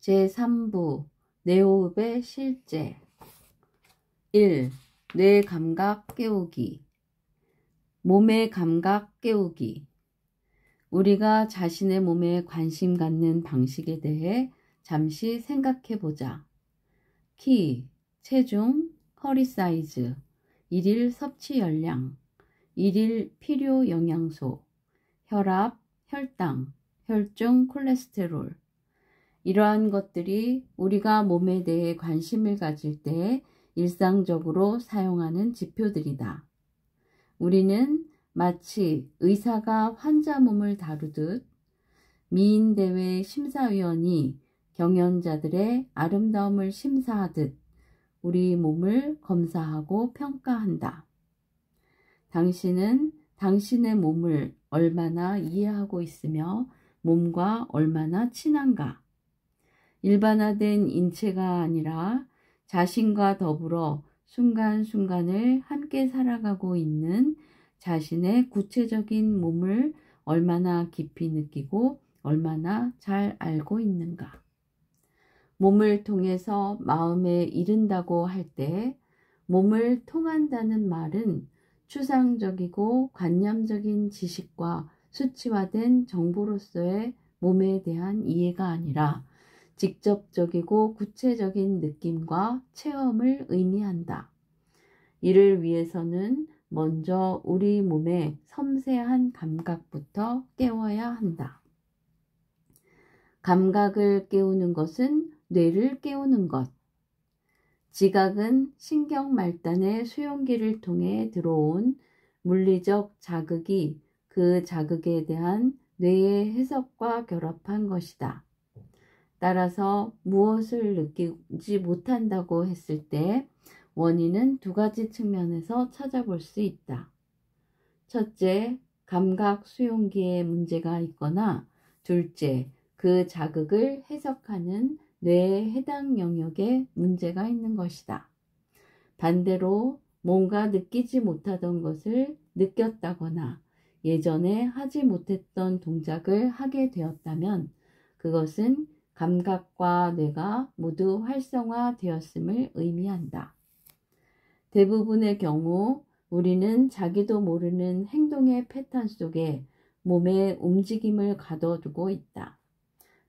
제3부 뇌호흡의 실제 1. 뇌 감각 깨우기. 몸의 감각 깨우기. 우리가 자신의 몸에 관심 갖는 방식에 대해 잠시 생각해 보자. 키, 체중, 허리 사이즈, 일일 섭취 열량, 일일 필요 영양소, 혈압, 혈당, 혈중 콜레스테롤. 이러한 것들이 우리가 몸에 대해 관심을 가질 때 일상적으로 사용하는 지표들이다. 우리는 마치 의사가 환자 몸을 다루듯 미인대회 심사위원이 경연자들의 아름다움을 심사하듯 우리 몸을 검사하고 평가한다. 당신은 당신의 몸을 얼마나 이해하고 있으며 몸과 얼마나 친한가? 일반화된 인체가 아니라 자신과 더불어 순간순간을 함께 살아가고 있는 자신의 구체적인 몸을 얼마나 깊이 느끼고 얼마나 잘 알고 있는가. 몸을 통해서 마음에 이른다고 할 때 몸을 통한다는 말은 추상적이고 관념적인 지식과 수치화된 정보로서의 몸에 대한 이해가 아니라 직접적이고 구체적인 느낌과 체험을 의미한다. 이를 위해서는 먼저 우리 몸의 섬세한 감각부터 깨워야 한다. 감각을 깨우는 것은 뇌를 깨우는 것. 지각은 신경 말단의 수용기를 통해 들어온 물리적 자극이 그 자극에 대한 뇌의 해석과 결합한 것이다. 따라서 무엇을 느끼지 못한다고 했을 때 원인은 두 가지 측면에서 찾아볼 수 있다. 첫째, 감각 수용기에 문제가 있거나 둘째, 그 자극을 해석하는 뇌의 해당 영역에 문제가 있는 것이다. 반대로 뭔가 느끼지 못하던 것을 느꼈다거나 예전에 하지 못했던 동작을 하게 되었다면 그것은 감각과 뇌가 모두 활성화되었음을 의미한다. 대부분의 경우 우리는 자기도 모르는 행동의 패턴 속에 몸의 움직임을 가둬두고 있다.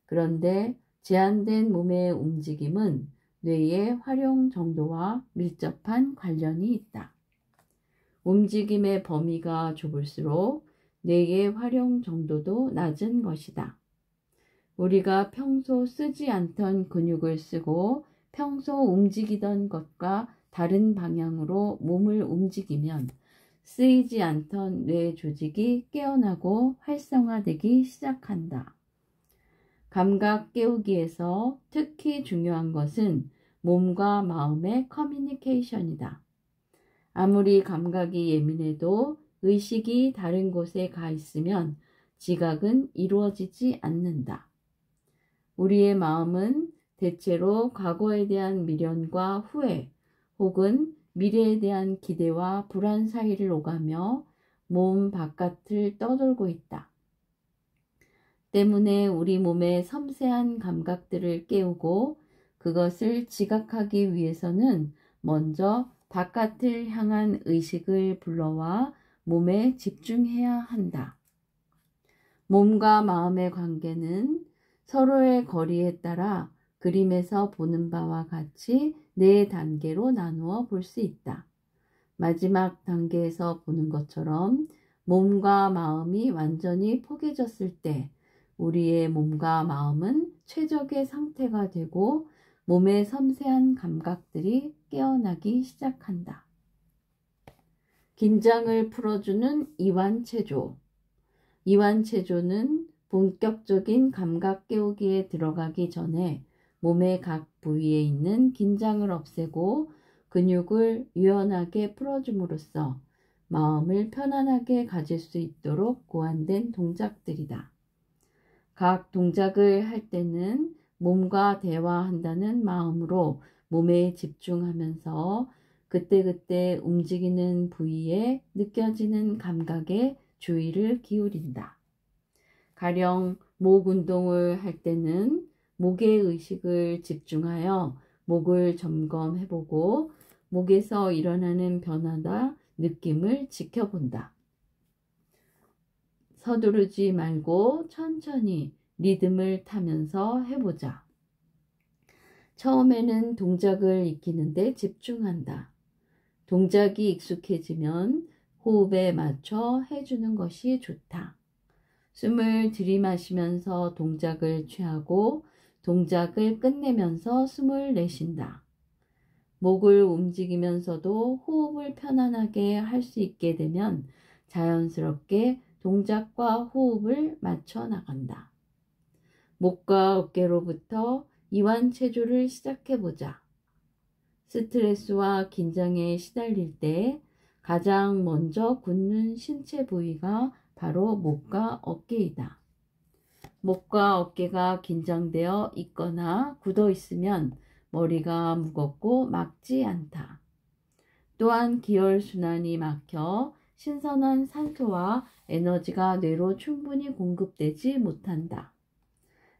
그런데 제한된 몸의 움직임은 뇌의 활용 정도와 밀접한 관련이 있다. 움직임의 범위가 좁을수록 뇌의 활용 정도도 낮은 것이다. 우리가 평소 쓰지 않던 근육을 쓰고 평소 움직이던 것과 다른 방향으로 몸을 움직이면 쓰이지 않던 뇌 조직이 깨어나고 활성화되기 시작한다. 감각 깨우기에서 특히 중요한 것은 몸과 마음의 커뮤니케이션이다. 아무리 감각이 예민해도 의식이 다른 곳에 가 있으면 지각은 이루어지지 않는다. 우리의 마음은 대체로 과거에 대한 미련과 후회 혹은 미래에 대한 기대와 불안 사이를 오가며 몸 바깥을 떠돌고 있다. 때문에 우리 몸의 섬세한 감각들을 깨우고 그것을 지각하기 위해서는 먼저 바깥을 향한 의식을 불러와 몸에 집중해야 한다. 몸과 마음의 관계는 서로의 거리에 따라 그림에서 보는 바와 같이 4단계로 나누어 볼 수 있다. 마지막 단계에서 보는 것처럼 몸과 마음이 완전히 포개졌을 때 우리의 몸과 마음은 최적의 상태가 되고 몸의 섬세한 감각들이 깨어나기 시작한다. 긴장을 풀어주는 이완체조. 이완체조는 본격적인 감각 깨우기에 들어가기 전에 몸의 각 부위에 있는 긴장을 없애고 근육을 유연하게 풀어줌으로써 마음을 편안하게 가질 수 있도록 고안된 동작들이다. 각 동작을 할 때는 몸과 대화한다는 마음으로 몸에 집중하면서 그때그때 움직이는 부위에 느껴지는 감각에 주의를 기울인다. 가령 목 운동을 할 때는 목의 의식을 집중하여 목을 점검해보고 목에서 일어나는 변화나 느낌을 지켜본다. 서두르지 말고 천천히 리듬을 타면서 해보자. 처음에는 동작을 익히는데 집중한다. 동작이 익숙해지면 호흡에 맞춰 해주는 것이 좋다. 숨을 들이마시면서 동작을 취하고 동작을 끝내면서 숨을 내쉰다. 목을 움직이면서도 호흡을 편안하게 할 수 있게 되면 자연스럽게 동작과 호흡을 맞춰 나간다. 목과 어깨로부터 이완체조를 시작해보자. 스트레스와 긴장에 시달릴 때 가장 먼저 굳는 신체 부위가 바로 목과 어깨이다. 목과 어깨가 긴장되어 있거나 굳어 있으면 머리가 무겁고 맑지 않다. 또한 기혈순환이 막혀 신선한 산소와 에너지가 뇌로 충분히 공급되지 못한다.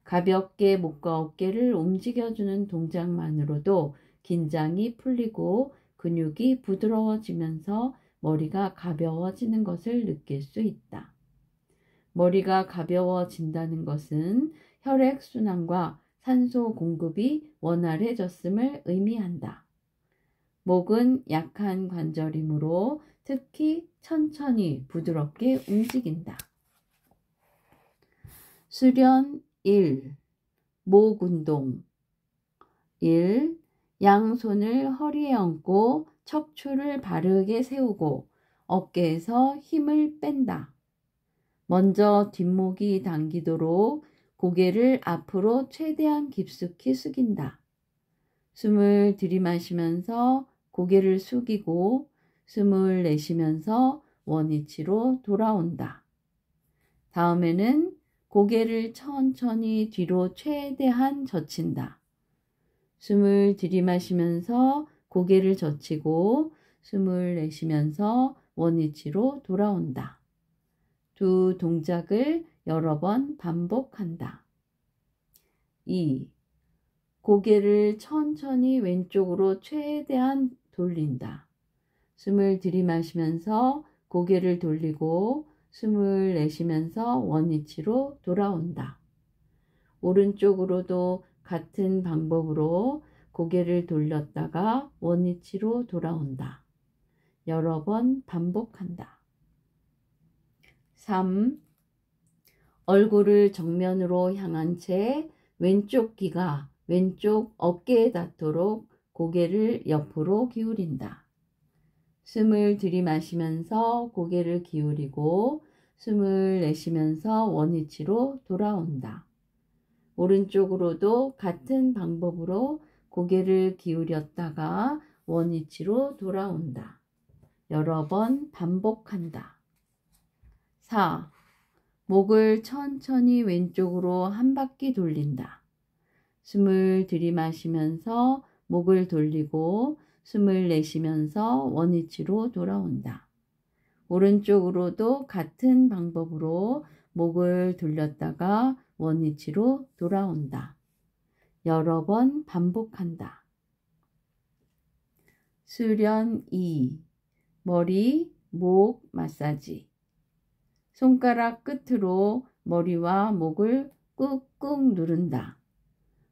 가볍게 목과 어깨를 움직여주는 동작만으로도 긴장이 풀리고 근육이 부드러워지면서 머리가 가벼워지는 것을 느낄 수 있다. 머리가 가벼워진다는 것은 혈액순환과 산소 공급이 원활해졌음을 의미한다. 목은 약한 관절이므로 특히 천천히 부드럽게 움직인다. 수련 1. 목 운동 1. 양손을 허리에 얹고 척추를 바르게 세우고 어깨에서 힘을 뺀다. 먼저 뒷목이 당기도록 고개를 앞으로 최대한 깊숙이 숙인다. 숨을 들이마시면서 고개를 숙이고 숨을 내쉬면서 원위치로 돌아온다. 다음에는 고개를 천천히 뒤로 최대한 젖힌다. 숨을 들이마시면서 고개를 젖히고 숨을 내쉬면서 원위치로 돌아온다. 두 동작을 여러 번 반복한다. 2. 고개를 천천히 왼쪽으로 최대한 돌린다. 숨을 들이마시면서 고개를 돌리고 숨을 내쉬면서 원위치로 돌아온다. 오른쪽으로도 같은 방법으로 고개를 돌렸다가 원위치로 돌아온다. 여러 번 반복한다. 3. 얼굴을 정면으로 향한 채 왼쪽 귀가 왼쪽 어깨에 닿도록 고개를 옆으로 기울인다. 숨을 들이마시면서 고개를 기울이고 숨을 내쉬면서 원위치로 돌아온다. 오른쪽으로도 같은 방법으로 고개를 기울였다가 원위치로 돌아온다. 여러 번 반복한다. 4. 목을 천천히 왼쪽으로 한 바퀴 돌린다. 숨을 들이마시면서 목을 돌리고 숨을 내쉬면서 원위치로 돌아온다. 오른쪽으로도 같은 방법으로 목을 돌렸다가 원위치로 돌아온다. 여러 번 반복한다. 수련 2. 머리, 목 마사지. 손가락 끝으로 머리와 목을 꾹꾹 누른다.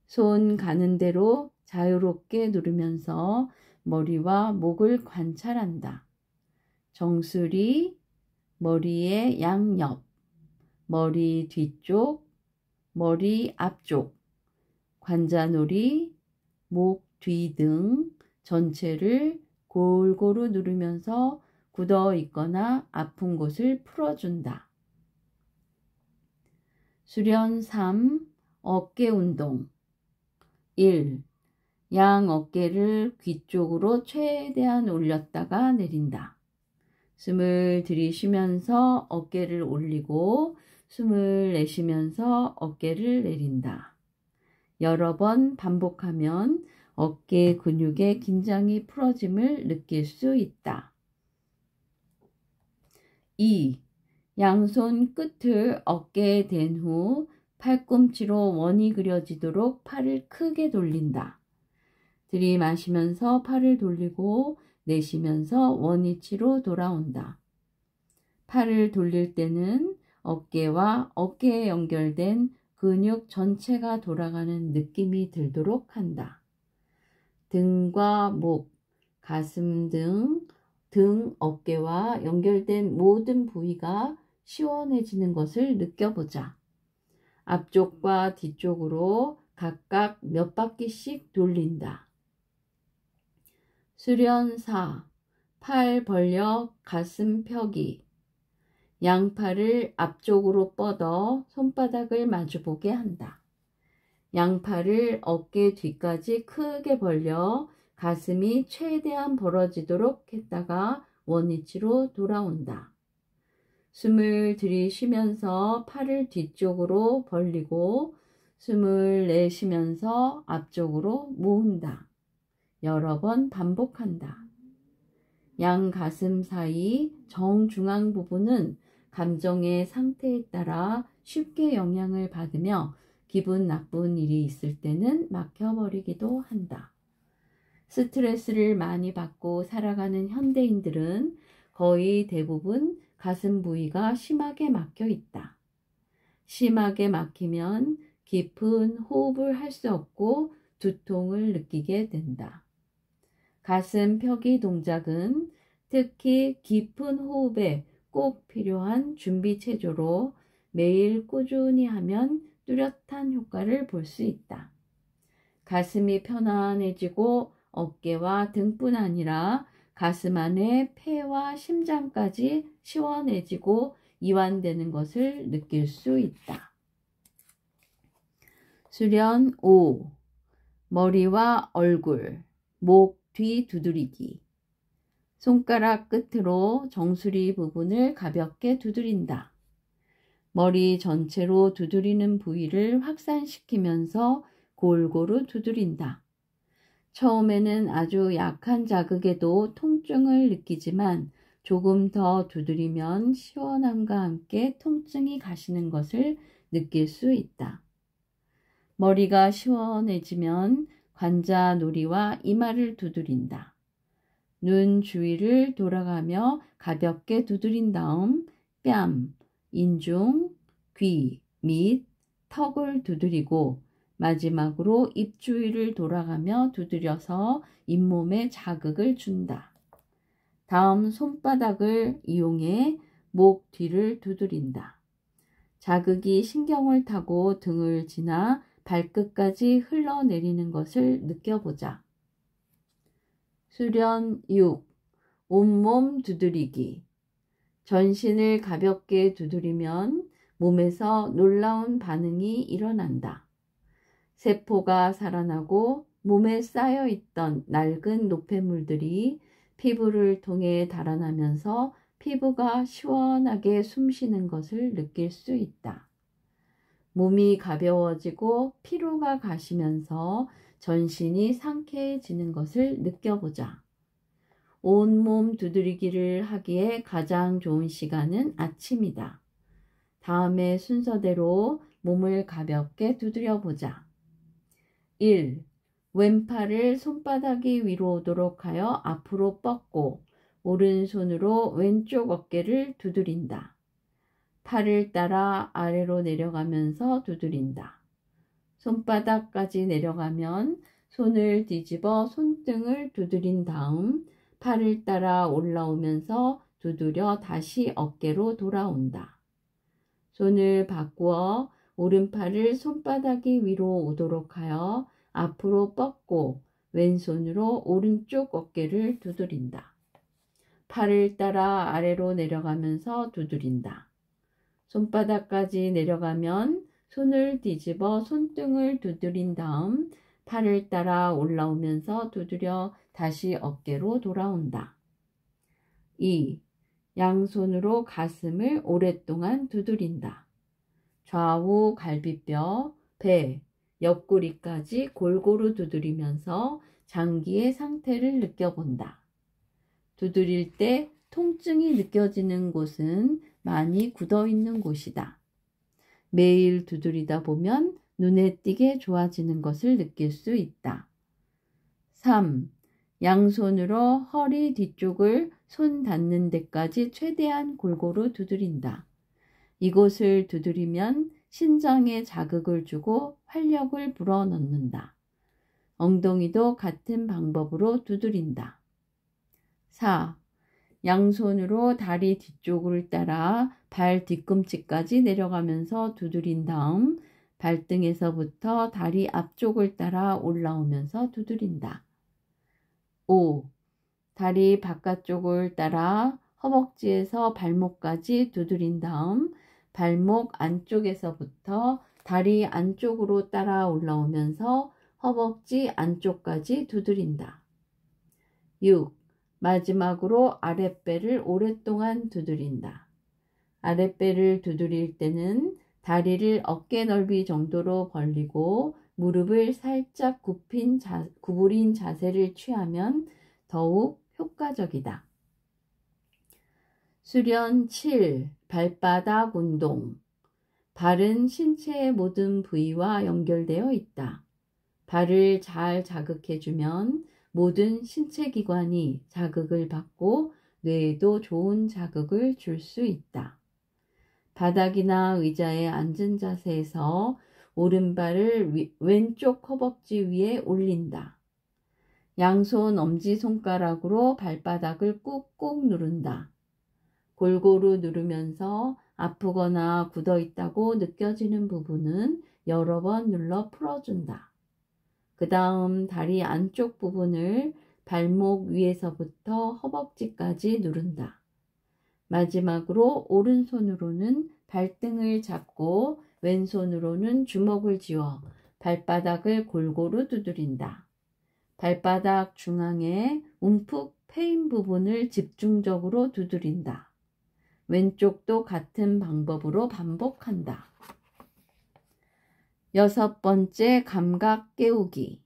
손 가는 대로 자유롭게 누르면서 머리와 목을 관찰한다. 정수리, 머리의 양옆, 머리 뒤쪽, 머리 앞쪽, 관자놀이, 목 뒤 등 전체를 골고루 누르면서 굳어 있거나 아픈 곳을 풀어준다. 수련 3. 어깨 운동 1. 양 어깨를 귀 쪽으로 최대한 올렸다가 내린다. 숨을 들이쉬면서 어깨를 올리고 숨을 내쉬면서 어깨를 내린다. 여러 번 반복하면 어깨 근육의 긴장이 풀어짐을 느낄 수 있다. 2. 양손 끝을 어깨에 댄 후 팔꿈치로 원이 그려지도록 팔을 크게 돌린다. 들이마시면서 팔을 돌리고 내쉬면서 원위치로 돌아온다. 팔을 돌릴 때는 어깨와 어깨에 연결된 근육 전체가 돌아가는 느낌이 들도록 한다. 등과 목, 가슴 등, 어깨와 연결된 모든 부위가 시원해지는 것을 느껴보자. 앞쪽과 뒤쪽으로 각각 몇 바퀴씩 돌린다. 수련 4. 팔 벌려 가슴 펴기. 양팔을 앞쪽으로 뻗어 손바닥을 마주보게 한다. 양팔을 어깨 뒤까지 크게 벌려 가슴이 최대한 벌어지도록 했다가 원위치로 돌아온다. 숨을 들이쉬면서 팔을 뒤쪽으로 벌리고 숨을 내쉬면서 앞쪽으로 모은다. 여러 번 반복한다. 양 가슴 사이 정중앙 부분은 감정의 상태에 따라 쉽게 영향을 받으며 기분 나쁜 일이 있을 때는 막혀버리기도 한다. 스트레스를 많이 받고 살아가는 현대인들은 거의 대부분 가슴 부위가 심하게 막혀 있다. 심하게 막히면 깊은 호흡을 할 수 없고 두통을 느끼게 된다. 가슴 펴기 동작은 특히 깊은 호흡에 꼭 필요한 준비 체조로 매일 꾸준히 하면 뚜렷한 효과를 볼 수 있다. 가슴이 편안해지고 어깨와 등뿐 아니라 가슴 안에 폐와 심장까지 시원해지고 이완되는 것을 느낄 수 있다. 수련 5. 머리와 얼굴, 목 뒤 두드리기. 손가락 끝으로 정수리 부분을 가볍게 두드린다. 머리 전체로 두드리는 부위를 확산시키면서 골고루 두드린다. 처음에는 아주 약한 자극에도 통증을 느끼지만 조금 더 두드리면 시원함과 함께 통증이 가시는 것을 느낄 수 있다. 머리가 시원해지면 관자놀이와 이마를 두드린다. 눈 주위를 돌아가며 가볍게 두드린 다음 뺨, 인중, 귀, 및 턱을 두드리고 마지막으로 입 주위를 돌아가며 두드려서 잇몸에 자극을 준다. 다음 손바닥을 이용해 목 뒤를 두드린다. 자극이 신경을 타고 등을 지나 발끝까지 흘러내리는 것을 느껴보자. 수련 6. 온몸 두드리기. 전신을 가볍게 두드리면 몸에서 놀라운 반응이 일어난다. 세포가 살아나고 몸에 쌓여있던 낡은 노폐물들이 피부를 통해 달아나면서 피부가 시원하게 숨쉬는 것을 느낄 수 있다. 몸이 가벼워지고 피로가 가시면서 전신이 상쾌해지는 것을 느껴보자. 온몸 두드리기를 하기에 가장 좋은 시간은 아침이다. 다음의 순서대로 몸을 가볍게 두드려보자. 1. 왼팔을 손바닥이 위로 오도록 하여 앞으로 뻗고 오른손으로 왼쪽 어깨를 두드린다. 팔을 따라 아래로 내려가면서 두드린다. 손바닥까지 내려가면 손을 뒤집어 손등을 두드린 다음 팔을 따라 올라오면서 두드려 다시 어깨로 돌아온다. 손을 바꾸어 오른팔을 손바닥이 위로 오도록 하여 앞으로 뻗고 왼손으로 오른쪽 어깨를 두드린다. 팔을 따라 아래로 내려가면서 두드린다. 손바닥까지 내려가면 손을 뒤집어 손등을 두드린 다음 팔을 따라 올라오면서 두드려 다시 어깨로 돌아온다. 2. 양손으로 가슴을 오랫동안 두드린다. 좌우 갈비뼈, 배, 옆구리까지 골고루 두드리면서 장기의 상태를 느껴본다. 두드릴 때 통증이 느껴지는 곳은 많이 굳어 있는 곳이다. 매일 두드리다 보면 눈에 띄게 좋아지는 것을 느낄 수 있다. 3. 양손으로 허리 뒤쪽을 손 닿는 데까지 최대한 골고루 두드린다. 이곳을 두드리면 신장에 자극을 주고 활력을 불어넣는다. 엉덩이도 같은 방법으로 두드린다. 4. 양손으로 다리 뒤쪽을 따라 발 뒤꿈치까지 내려가면서 두드린 다음 발등에서부터 다리 앞쪽을 따라 올라오면서 두드린다. 5. 다리 바깥쪽을 따라 허벅지에서 발목까지 두드린 다음 발목 안쪽에서부터 다리 안쪽으로 따라 올라오면서 허벅지 안쪽까지 두드린다. 6. 마지막으로 아랫배를 오랫동안 두드린다. 아랫배를 두드릴 때는 다리를 어깨 넓이 정도로 벌리고 무릎을 살짝 구부린 자세를 취하면 더욱 효과적이다. 수련 7. 발바닥 운동. 발은 신체의 모든 부위와 연결되어 있다. 발을 잘 자극해주면 모든 신체 기관이 자극을 받고 뇌에도 좋은 자극을 줄 수 있다. 바닥이나 의자에 앉은 자세에서 오른발을 왼쪽 허벅지 위에 올린다. 양손 엄지손가락으로 발바닥을 꾹꾹 누른다. 골고루 누르면서 아프거나 굳어 있다고 느껴지는 부분은 여러 번 눌러 풀어준다. 그 다음 다리 안쪽 부분을 발목 위에서부터 허벅지까지 누른다. 마지막으로 오른손으로는 발등을 잡고 왼손으로는 주먹을 쥐어 발바닥을 골고루 두드린다. 발바닥 중앙에 움푹 패인 부분을 집중적으로 두드린다. 왼쪽도 같은 방법으로 반복한다. 6번째, 감각 깨우기.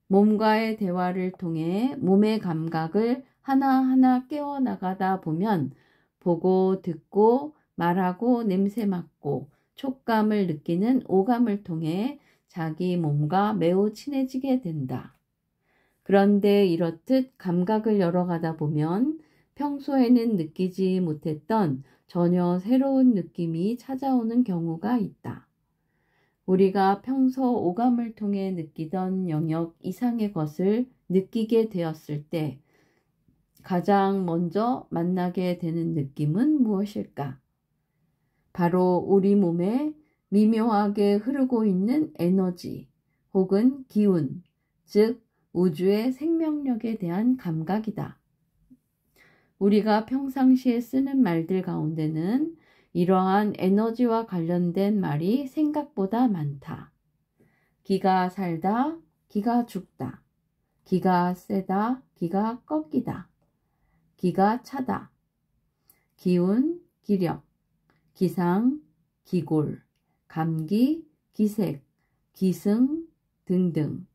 몸과의 대화를 통해 몸의 감각을 하나하나 깨워나가다 보면 보고, 듣고, 말하고, 냄새 맡고, 촉감을 느끼는 오감을 통해 자기 몸과 매우 친해지게 된다. 그런데 이렇듯 감각을 열어가다 보면 평소에는 느끼지 못했던 전혀 새로운 느낌이 찾아오는 경우가 있다. 우리가 평소 오감을 통해 느끼던 영역 이상의 것을 느끼게 되었을 때 가장 먼저 만나게 되는 느낌은 무엇일까? 바로 우리 몸에 미묘하게 흐르고 있는 에너지 혹은 기운, 즉 우주의 생명력에 대한 감각이다. 우리가 평상시에 쓰는 말들 가운데는 이러한 에너지와 관련된 말이 생각보다 많다. 기가 살다, 기가 죽다. 기가 세다, 기가 꺾이다. 기가 차다. 기운, 기력, 기상, 기골, 감기, 기색, 기승 등등.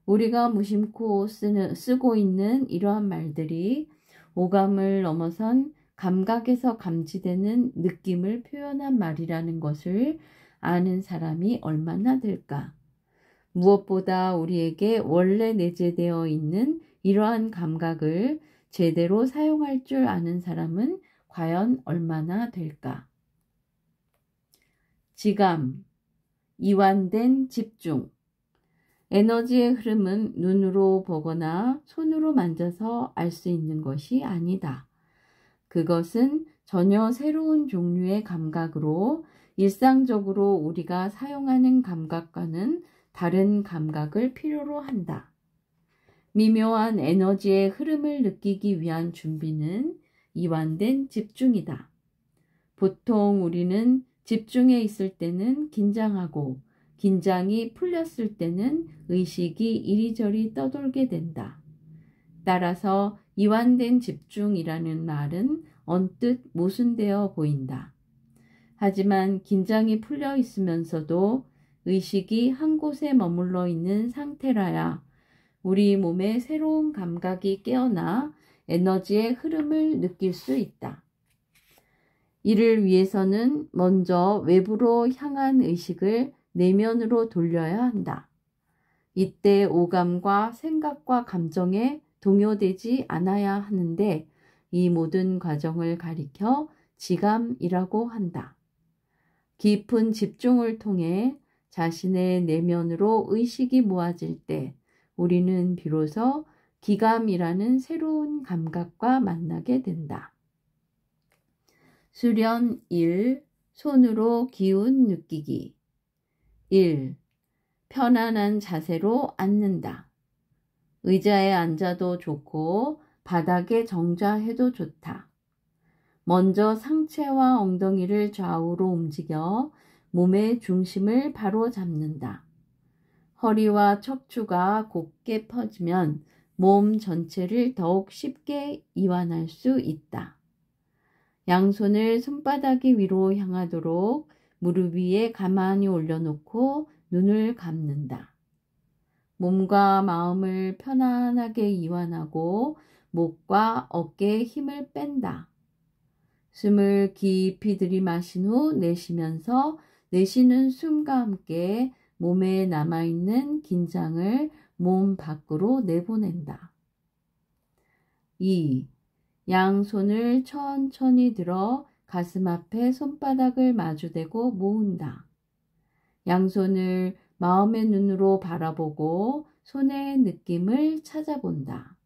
우리가 무심코 쓰고 있는 이러한 말들이 오감을 넘어선 감각에서 감지되는 느낌을 표현한 말이라는 것을 아는 사람이 얼마나 될까? 무엇보다 우리에게 원래 내재되어 있는 이러한 감각을 제대로 사용할 줄 아는 사람은 과연 얼마나 될까? 지감, 이완된 집중. 에너지의 흐름은 눈으로 보거나 손으로 만져서 알 수 있는 것이 아니다. 그것은 전혀 새로운 종류의 감각으로 일상적으로 우리가 사용하는 감각과는 다른 감각을 필요로 한다. 미묘한 에너지의 흐름을 느끼기 위한 준비는 이완된 집중이다. 보통 우리는 집중해 있을 때는 긴장하고 긴장이 풀렸을 때는 의식이 이리저리 떠돌게 된다. 따라서 이완된 집중이라는 말은 언뜻 모순되어 보인다. 하지만 긴장이 풀려 있으면서도 의식이 한 곳에 머물러 있는 상태라야 우리 몸에 새로운 감각이 깨어나 에너지의 흐름을 느낄 수 있다. 이를 위해서는 먼저 외부로 향한 의식을 내면으로 돌려야 한다. 이때 오감과 생각과 감정에 동요되지 않아야 하는데 이 모든 과정을 가리켜 지감이라고 한다. 깊은 집중을 통해 자신의 내면으로 의식이 모아질 때 우리는 비로소 기감이라는 새로운 감각과 만나게 된다. 수련 1. 손으로 기운 느끼기. 1. 편안한 자세로 앉는다. 의자에 앉아도 좋고 바닥에 정좌해도 좋다. 먼저 상체와 엉덩이를 좌우로 움직여 몸의 중심을 바로 잡는다. 허리와 척추가 곧게 펴지면 몸 전체를 더욱 쉽게 이완할 수 있다. 양손을 손바닥이 위로 향하도록 무릎 위에 가만히 올려놓고 눈을 감는다. 몸과 마음을 편안하게 이완하고 목과 어깨에 힘을 뺀다. 숨을 깊이 들이마신 후 내쉬면서 내쉬는 숨과 함께 몸에 남아있는 긴장을 몸 밖으로 내보낸다. 2. 양손을 천천히 들어 가슴 앞에 손바닥을 마주대고 모은다. 양손을 마음의 눈으로 바라보고 손의 느낌을 찾아본다.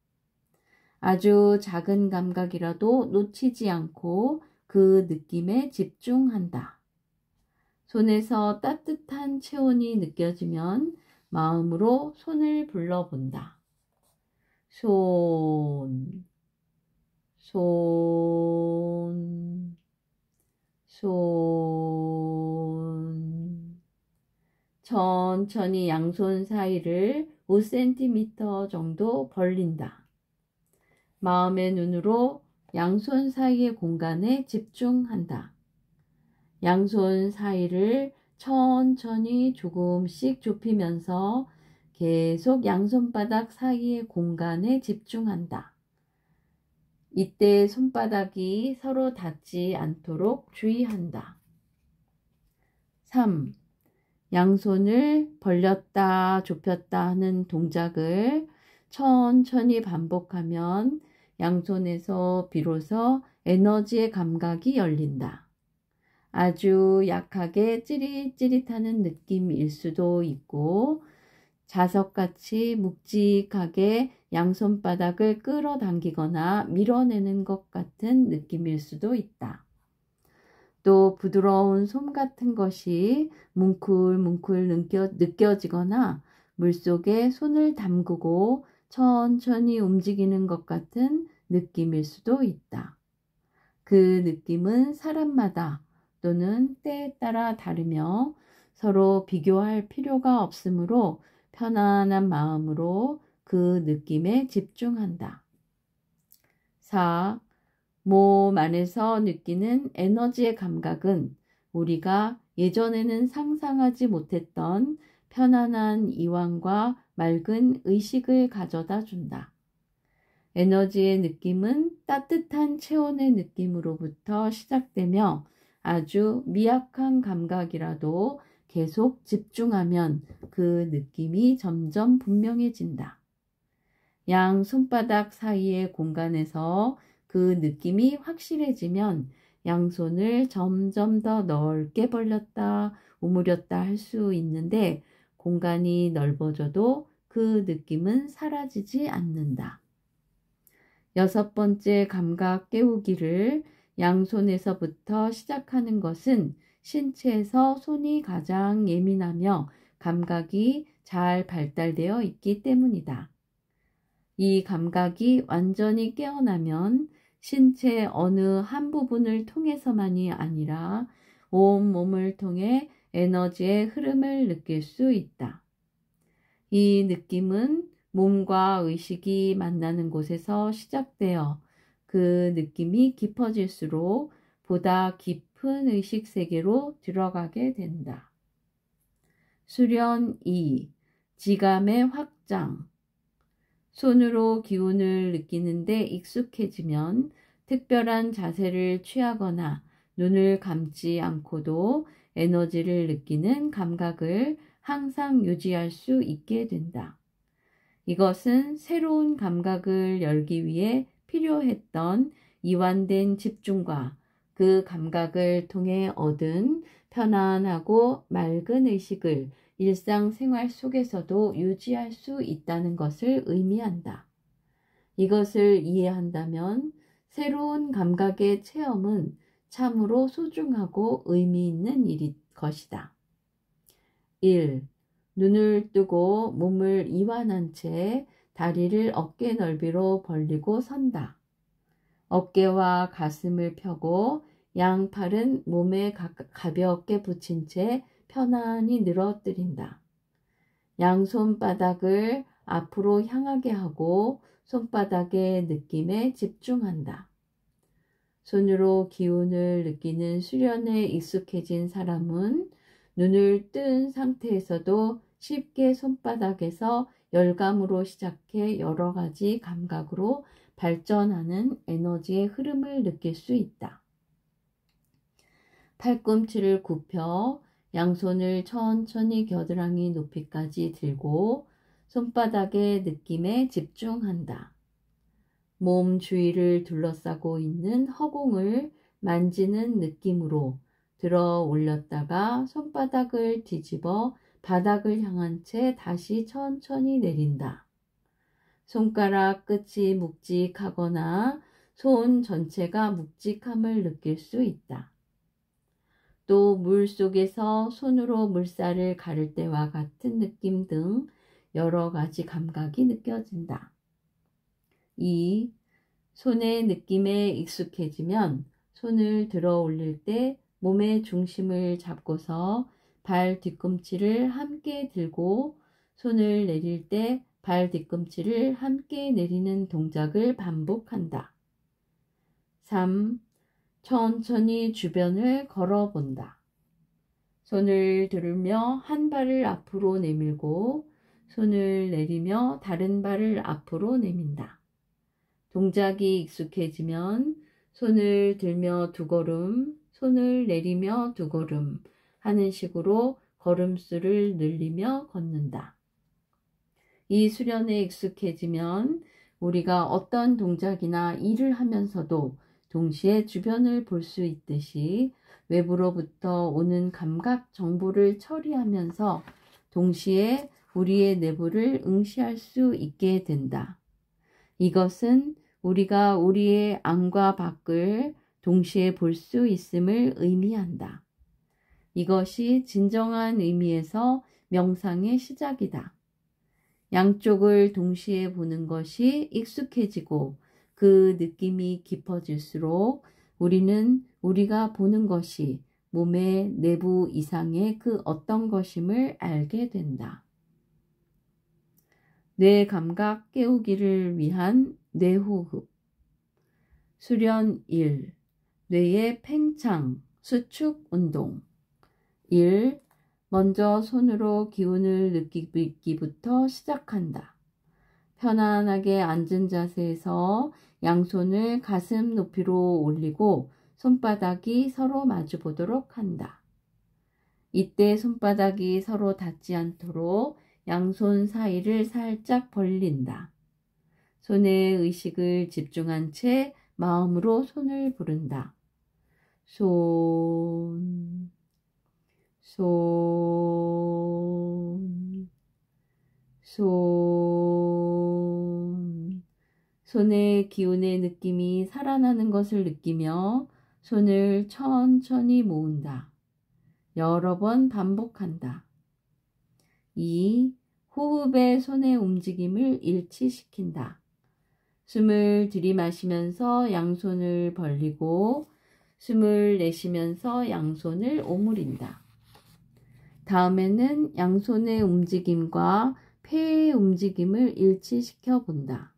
아주 작은 감각이라도 놓치지 않고 그 느낌에 집중한다. 손에서 따뜻한 체온이 느껴지면 마음으로 손을 불러본다. 손, 손, 손. 천천히 양손 사이를 5cm 정도 벌린다. 마음의 눈으로 양손 사이의 공간에 집중한다. 양손 사이를 천천히 조금씩 좁히면서 계속 양손바닥 사이의 공간에 집중한다. 이때 손바닥이 서로 닿지 않도록 주의한다. 3. 양손을 벌렸다 좁혔다 하는 동작을 천천히 반복하면 양손에서 비로소 에너지의 감각이 열린다. 아주 약하게 찌릿찌릿하는 느낌일 수도 있고 자석같이 묵직하게 양손바닥을 끌어당기거나 밀어내는 것 같은 느낌일 수도 있다. 또 부드러운 솜 같은 것이 뭉클뭉클 느껴지거나 물속에 손을 담그고 천천히 움직이는 것 같은 느낌일 수도 있다. 그 느낌은 사람마다 또는 때에 따라 다르며 서로 비교할 필요가 없으므로 편안한 마음으로 그 느낌에 집중한다. 4. 몸 안에서 느끼는 에너지의 감각은 우리가 예전에는 상상하지 못했던 편안한 이완과 맑은 의식을 가져다 준다. 에너지의 느낌은 따뜻한 체온의 느낌으로부터 시작되며 아주 미약한 감각이라도 계속 집중하면 그 느낌이 점점 분명해진다. 양 손바닥 사이의 공간에서 그 느낌이 확실해지면 양손을 점점 더 넓게 벌렸다 오므렸다 할 수 있는데 공간이 넓어져도 그 느낌은 사라지지 않는다. 6번째 감각 깨우기를 양손에서부터 시작하는 것은 신체에서 손이 가장 예민하며 감각이 잘 발달되어 있기 때문이다. 이 감각이 완전히 깨어나면 신체 어느 한 부분을 통해서만이 아니라 온 몸을 통해 에너지의 흐름을 느낄 수 있다. 이 느낌은 몸과 의식이 만나는 곳에서 시작되어 그 느낌이 깊어질수록 보다 깊은 의식 세계로 들어가게 된다. 수련 2. 지감의 확장. 손으로 기운을 느끼는데 익숙해지면 특별한 자세를 취하거나 눈을 감지 않고도 에너지를 느끼는 감각을 항상 유지할 수 있게 된다. 이것은 새로운 감각을 열기 위해 필요했던 이완된 집중과 그 감각을 통해 얻은 편안하고 맑은 의식을 일상생활 속에서도 유지할 수 있다는 것을 의미한다. 이것을 이해한다면 새로운 감각의 체험은 참으로 소중하고 의미 있는 일일 것이다. 1. 눈을 뜨고 몸을 이완한 채 다리를 어깨 넓이로 벌리고 선다. 어깨와 가슴을 펴고 양팔은 몸에 가볍게 붙인 채 편안히 늘어뜨린다. 양손바닥을 앞으로 향하게 하고 손바닥의 느낌에 집중한다. 손으로 기운을 느끼는 수련에 익숙해진 사람은 눈을 뜬 상태에서도 쉽게 손바닥에서 열감으로 시작해 여러 가지 감각으로 발전하는 에너지의 흐름을 느낄 수 있다. 팔꿈치를 굽혀 양손을 천천히 겨드랑이 높이까지 들고 손바닥의 느낌에 집중한다. 몸 주위를 둘러싸고 있는 허공을 만지는 느낌으로 들어 올렸다가 손바닥을 뒤집어 바닥을 향한 채 다시 천천히 내린다. 손가락 끝이 묵직하거나 손 전체가 묵직함을 느낄 수 있다. 또 물 속에서 손으로 물살을 가를 때와 같은 느낌 등 여러 가지 감각이 느껴진다. 2. 손의 느낌에 익숙해지면 손을 들어 올릴 때 몸의 중심을 잡고서 발 뒤꿈치를 함께 들고 손을 내릴 때 발 뒤꿈치를 함께 내리는 동작을 반복한다. 3. 천천히 주변을 걸어본다. 손을 들며 한 발을 앞으로 내밀고 손을 내리며 다른 발을 앞으로 내민다. 동작이 익숙해지면 손을 들며 두 걸음, 손을 내리며 두 걸음 하는 식으로 걸음수를 늘리며 걷는다. 이 수련에 익숙해지면 우리가 어떤 동작이나 일을 하면서도 동시에 주변을 볼 수 있듯이 외부로부터 오는 감각 정보를 처리하면서 동시에 우리의 내부를 응시할 수 있게 된다. 이것은 우리가 우리의 안과 밖을 동시에 볼 수 있음을 의미한다. 이것이 진정한 의미에서 명상의 시작이다. 양쪽을 동시에 보는 것이 익숙해지고 그 느낌이 깊어질수록 우리는 우리가 보는 것이 몸의 내부 이상의 그 어떤 것임을 알게 된다. 뇌 감각 깨우기를 위한 뇌호흡. 수련 1. 뇌의 팽창, 수축 운동. 1. 먼저 손으로 기운을 느끼기부터 시작한다. 편안하게 앉은 자세에서 양손을 가슴 높이로 올리고 손바닥이 서로 마주 보도록 한다. 이때 손바닥이 서로 닿지 않도록 양손 사이를 살짝 벌린다. 손에 의식을 집중한 채 마음으로 손을 부른다. 손, 손, 손. 손의 기운의 느낌이 살아나는 것을 느끼며 손을 천천히 모은다. 여러 번 반복한다. 2. 호흡에 손의 움직임을 일치시킨다. 숨을 들이마시면서 양손을 벌리고 숨을 내쉬면서 양손을 오므린다. 다음에는 양손의 움직임과 폐의 움직임을 일치시켜 본다.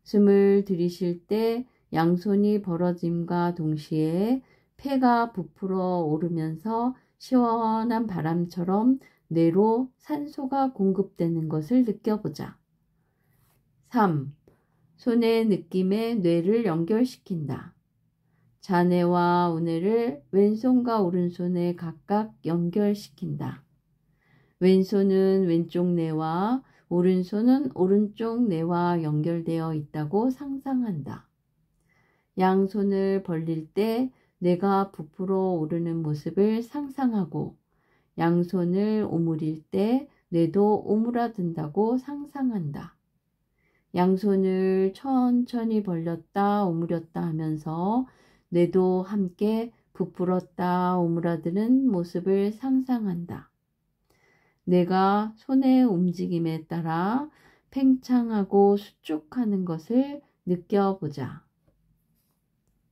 숨을 들이쉴 때 양손이 벌어짐과 동시에 폐가 부풀어 오르면서 시원한 바람처럼 뇌로 산소가 공급되는 것을 느껴보자. 3. 손의 느낌에 뇌를 연결시킨다. 자네와 우네를 왼손과 오른손에 각각 연결시킨다. 왼손은 왼쪽 뇌와 오른손은 오른쪽 뇌와 연결되어 있다고 상상한다. 양손을 벌릴 때 뇌가 부풀어 오르는 모습을 상상하고 양손을 오므릴 때 뇌도 오므라든다고 상상한다. 양손을 천천히 벌렸다 오므렸다 하면서 뇌도 함께 부풀었다 오므라드는 모습을 상상한다. 뇌가 손의 움직임에 따라 팽창하고 수축하는 것을 느껴보자.